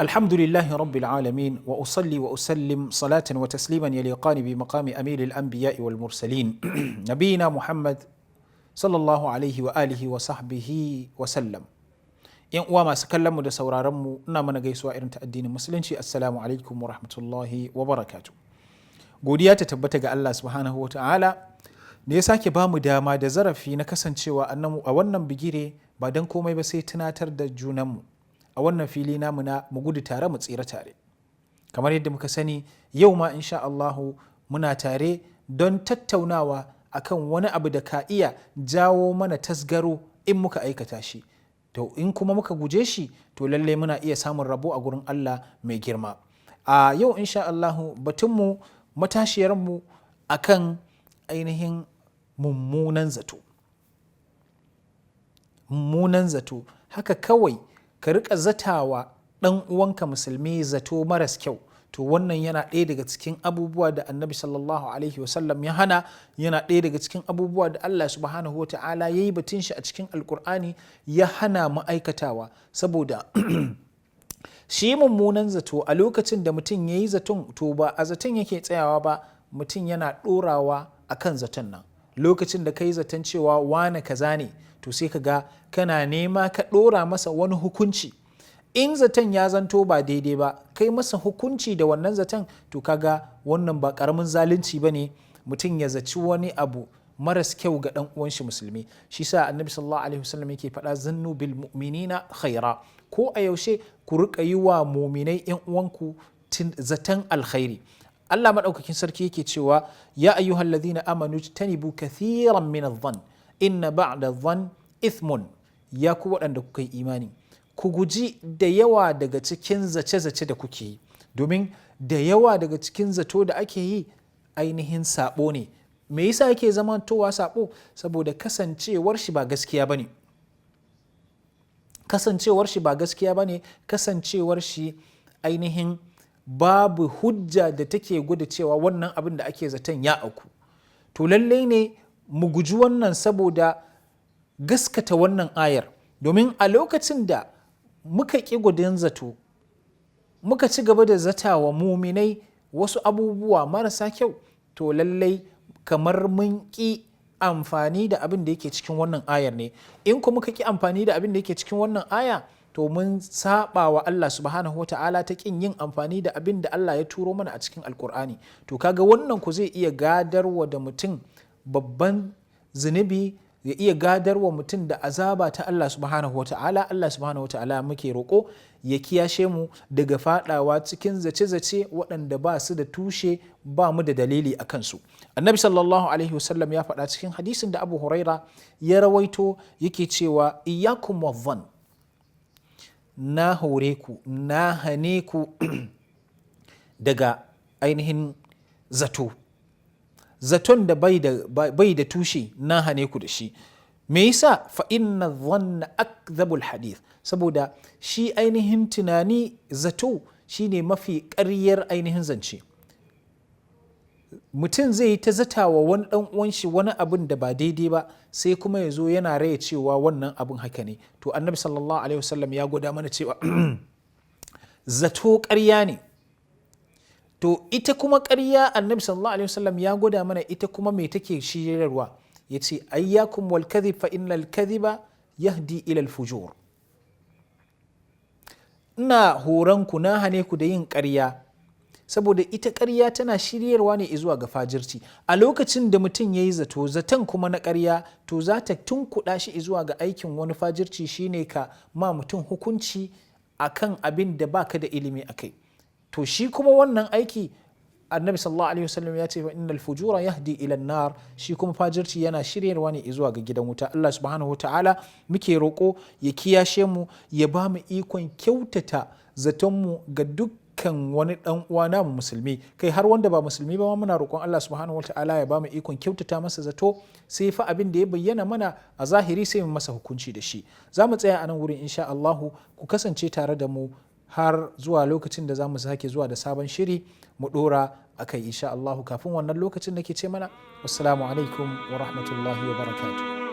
الحمد لله رب العالمين وأصلي وأسلم صلاة وتسليما يليقان بمقام أمير الأنبياء والمرسلين نبينا محمد صلى الله عليه وآله وصحبه وسلم yan uwa masu kallon mu da sauraron mu ina mana gaisuwa irin ta addinin musulunci assalamu alaikum wa rahmatullahi wa barakatuh. Godiya ta tabbata ga Allah subhanahu wa ta'ala da ya sake bamu dama da zarafi na kasancewa a wannan bigire ba dan komai ba sai tunatar da junanmu a wannan fili namu na mu gudu tare mu tsira tare. Kamar yadda muka sani yau ma insha Allahu muna tare don tattaunawa akan wani abu da ka iya jawo mana tasgaro in muka aikata shi. To in kuma muka guje shi to lallai muna iya samun rabo a gurin Allah mai girma. A yau insha Allahu batunmu matashiyarmu akan ainihin mummunan zato. Mummunan zato haka kawai ka rika zatawa ɗan uwanka musulmi zato maras kyau, to wannan yana ɗaya daga cikin abubuwa da annabi sallallahu alaihi wasallam ya hana, yana ɗaya daga cikin abubuwa da Allah subhanahu wa ta'ala ya yi batun shi a cikin alkur'ani ya hana mu aikatawa. Saboda shi mummunan zato a lokacin da mutum ya yi zaton to ba a zaton yake tsayawa ba, mutum yana ɗorawa a kan zaton nan. Lokacin da ka yi zaton cewa wane kaza ne to sai ka ga kana nema ka ɗora masa wani hukunci. In zaton ya zanto ba daidai ba kai masa hukunci da wannan zaton to kaga wannan ba karamin zalunci ba ne, mutum ya zaci wani abu maras kyau ga dan uwan shi musulmi. Shi sa annabi sallallahu alaihi wasallam yake faɗa zannu bil mu'minina khaira, ko a yaushe ku rika yi wa mu'minai yan uwanku zaton alkhairi. Allah madaukakin sarki yake cewa ya ayyuhalladhina amanu tanibu kathiran min adh-dhann inna ba'da adh-dhann ithmun, ya ku waɗanda kuka yi imani ku guji da yawa daga cikin zace-zace da kuke yi, domin da yawa daga cikin zato da ake yi ainihin sabo ne. Me yasa yake zamantowa sabo? Saboda kasancewar shi ba gaskiya bane. Kasancewar shi ba gaskiya bane, kasancewar shi ainihin babu hujja da take gwada cewa wannan abin da ake zaton ya auku. To lallai ne mu guji wannan saboda gaskata wannan ayar, domin a lokacin da muka ƙi gudun zato muka ci gaba da zatawa muminai wasu abubuwa marasa kyau, to lallai kamar mun ƙi amfani da abin da yake cikin wannan ayar ne. In kuma muka ƙi amfani da abin da yake cikin wannan aya to mun saba wa Allah subhanahu wa ta'ala ta ƙin yin amfani da abin da Allah ya turo mana a cikin alkur'ani. To kaga wannan ku zai iya gadarwa da mutum babban zunubi, ya iya gadarwa mutum da azaba ta Allah subhanahu wa ta'ala. Allah subhanahu wa ta'ala muke roƙo ya kiyashe mu daga fadawa cikin zace-zace waɗanda ba su da tushe, ba mu da dalili a kansu. Annabi sallallahu alaihi wasallam ya faɗa cikin hadisin da Abu Huraira ya rawaito yake cewa iyyakum wadh-dhann, na hore ku na hane ku daga ainihin zato. Zaton da bai da tushe na hane ku da shi. Me yasa? Fa inna dhanna akdhabul hadith, saboda shi ainihin tunani zato shine mafi ƙaryar ainihin zance. Mutum zai ta zatawa wani dan uwan shi wani abin da ba daidai ba, sai kuma ya zo yana raya cewa wannan abin haka ne. To annabi sallallahu alaihi wasallam ya gwada mana cewa zato ƙarya ne. To ita kuma ƙarya annabi sallallahu alaihi wasallam ya gwada mana ita kuma me take shiryarwa. Yace ayyakum wal kadhib fa innal kadhiba yahdi ila al fujur. Ina horanku na hane ku da yin ƙarya, saboda ita ƙarya tana shiryarwa ne zuwa ga fajirci. A lokacin da mutum ya yi zato, zaton kuma na ƙarya, to za ta tunkuɗa shi zuwa ga aikin wani fajirci, shine ka ma mutum hukunci akan abin da baka da ilimi akai. To shi kuma wannan aiki annabi sallallahu alaihi wasallam ya ce innal fujura yahdi ila nar, shi kuma fajirci yana shiryarwa ne zuwa ga gidan wuta. Allah subhanahu wataala muke roƙo ya kiyashe mu, ya ba mu ikon kyautata zaton mu ga dukkan wani dan uwa namu musulmi, kai har wanda ba musulmi ba muna roƙon Allah subhanahu wataala ya ba mu ikon kyautata masa zato, sai fa abin da ya bayyana mana a zahiri sai mu masa hukunci da shi. Za mu tsaya a nan wurin insha Allahu, ku kasance tare da mu har zuwa lokacin da za mu sake zuwa da sabon shiri mu dora akai insha Allahu. Kafin wannan lokacin nake ce mana assalamu alaikum wa rahmatullahi wa barakatuh.